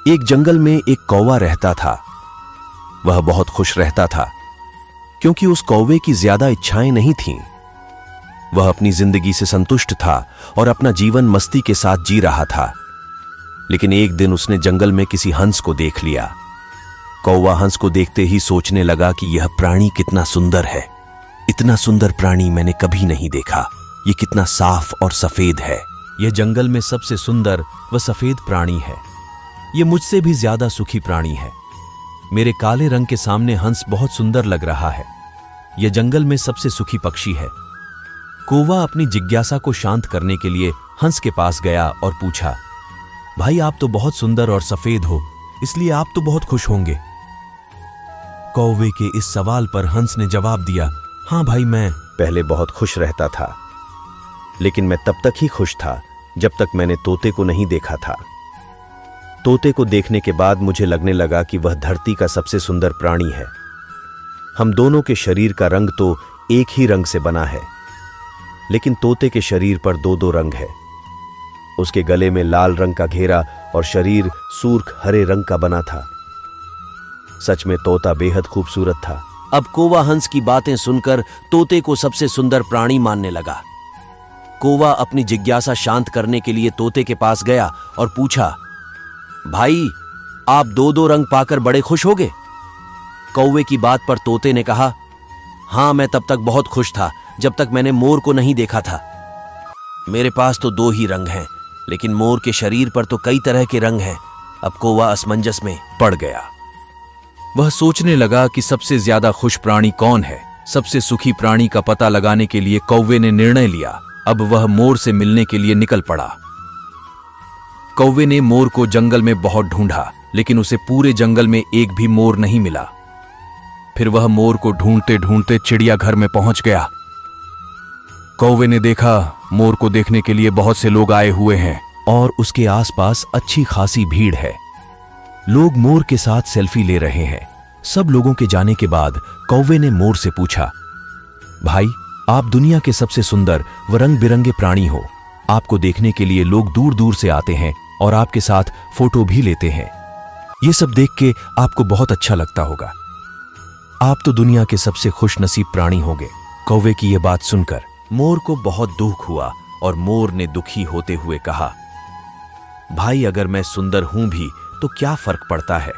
एक जंगल में एक कौवा रहता था। वह बहुत खुश रहता था क्योंकि उस कौवे की ज्यादा इच्छाएं नहीं थीं। वह अपनी जिंदगी से संतुष्ट था और अपना जीवन मस्ती के साथ जी रहा था। लेकिन एक दिन उसने जंगल में किसी हंस को देख लिया। कौवा हंस को देखते ही सोचने लगा कि यह प्राणी कितना सुंदर है। इतना सुंदर प्राणी मैंने कभी नहीं देखा। यह कितना साफ और सफेद है। यह जंगल में सबसे सुंदर व सफेद प्राणी है। यह मुझसे भी ज्यादा सुखी प्राणी है। मेरे काले रंग के सामने हंस बहुत सुंदर लग रहा है। यह जंगल में सबसे सुखी पक्षी है। कौवा अपनी जिज्ञासा को शांत करने के लिए हंस के पास गया और पूछा, भाई आप तो बहुत सुंदर और सफेद हो, इसलिए आप तो बहुत खुश होंगे। कौवे के इस सवाल पर हंस ने जवाब दिया, हाँ भाई, मैं पहले बहुत खुश रहता था, लेकिन मैं तब तक ही खुश था जब तक मैंने तोते को नहीं देखा था। तोते को देखने के बाद मुझे लगने लगा कि वह धरती का सबसे सुंदर प्राणी है। हम दोनों के शरीर का रंग तो एक ही रंग से बना है, लेकिन तोते के शरीर पर दो दो रंग है। उसके गले में लाल रंग का घेरा और शरीर सूर्ख हरे रंग का बना था। सच में तोता बेहद खूबसूरत था। अब कौवा हंस की बातें सुनकर तोते को सबसे सुंदर प्राणी मानने लगा। कौवा अपनी जिज्ञासा शांत करने के लिए तोते के पास गया और पूछा, भाई आप दो दो रंग पाकर बड़े खुश होगे? कौवे की बात पर तोते ने कहा, हां, मैं तब तक बहुत खुश था जब तक मैंने मोर को नहीं देखा था। मेरे पास तो दो ही रंग हैं, लेकिन मोर के शरीर पर तो कई तरह के रंग हैं। अब कौवा असमंजस में पड़ गया। वह सोचने लगा कि सबसे ज्यादा खुश प्राणी कौन है। सबसे सुखी प्राणी का पता लगाने के लिए कौवे ने निर्णय लिया। अब वह मोर से मिलने के लिए निकल पड़ा। कौवे ने मोर को जंगल में बहुत ढूंढा, लेकिन उसे पूरे जंगल में एक भी मोर नहीं मिला। फिर वह मोर को ढूंढते ढूंढते चिड़ियाघर में पहुंच गया। कौवे ने देखा मोर को देखने के लिए बहुत से लोग आए हुए हैं और उसके आसपास अच्छी खासी भीड़ है। लोग मोर के साथ सेल्फी ले रहे हैं। सब लोगों के जाने के बाद कौवे ने मोर से पूछा, भाई आप दुनिया के सबसे सुंदर व रंग बिरंगे प्राणी हो। आपको देखने के लिए लोग दूर दूर से आते हैं और आपके साथ फोटो भी लेते हैं। ये सब देख के आपको बहुत अच्छा लगता होगा। आप तो दुनिया के सबसे खुश नसीब प्राणी होंगे। कौवे की यह बात सुनकर मोर को बहुत दुख हुआ और मोर ने दुखी होते हुए कहा, भाई अगर मैं सुंदर हूं भी तो क्या फर्क पड़ता है।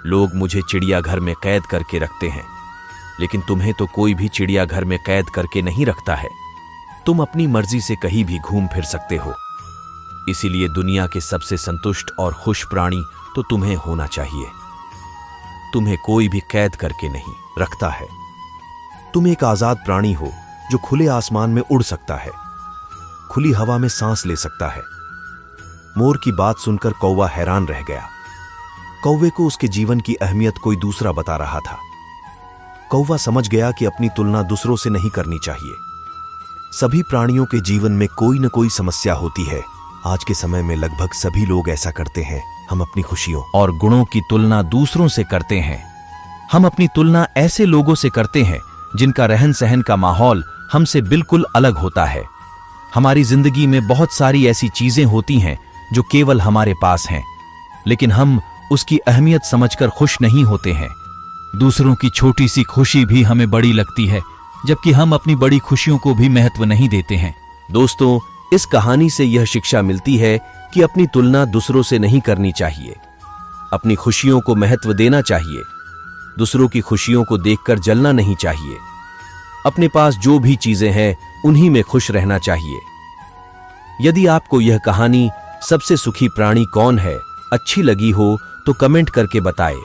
लोग मुझे चिड़ियाघर में कैद करके रखते हैं, लेकिन तुम्हें तो कोई भी चिड़ियाघर में कैद करके नहीं रखता है। तुम अपनी मर्जी से कहीं भी घूम फिर सकते हो। इसीलिए दुनिया के सबसे संतुष्ट और खुश प्राणी तो तुम्हें होना चाहिए। तुम्हें कोई भी कैद करके नहीं रखता है। तुम एक आजाद प्राणी हो जो खुले आसमान में उड़ सकता है, खुली हवा में सांस ले सकता है। मोर की बात सुनकर कौवा हैरान रह गया। कौवे को उसके जीवन की अहमियत कोई दूसरा बता रहा था। कौवा समझ गया कि अपनी तुलना दूसरों से नहीं करनी चाहिए। सभी प्राणियों के जीवन में कोई न कोई समस्या होती है। आज के समय में लगभग सभी लोग ऐसा करते हैं। हम अपनी खुशियों और गुणों की तुलना दूसरों से करते हैं। हम अपनी तुलना ऐसे लोगों से करते हैं जिनका रहन सहन का माहौल हमसे बिल्कुल अलग होता है। हमारी जिंदगी में बहुत सारी ऐसी चीजें होती हैं जो केवल हमारे पास हैं, लेकिन हम उसकी अहमियत समझकर खुश नहीं होते हैं। दूसरों की छोटी सी खुशी भी हमें बड़ी लगती है, जबकि हम अपनी बड़ी खुशियों को भी महत्व नहीं देते हैं। दोस्तों, इस कहानी से यह शिक्षा मिलती है कि अपनी तुलना दूसरों से नहीं करनी चाहिए। अपनी खुशियों को महत्व देना चाहिए। दूसरों की खुशियों को देखकर जलना नहीं चाहिए। अपने पास जो भी चीजें हैं उन्हीं में खुश रहना चाहिए। यदि आपको यह कहानी सबसे सुखी प्राणी कौन है अच्छी लगी हो तो कमेंट करके बताएं।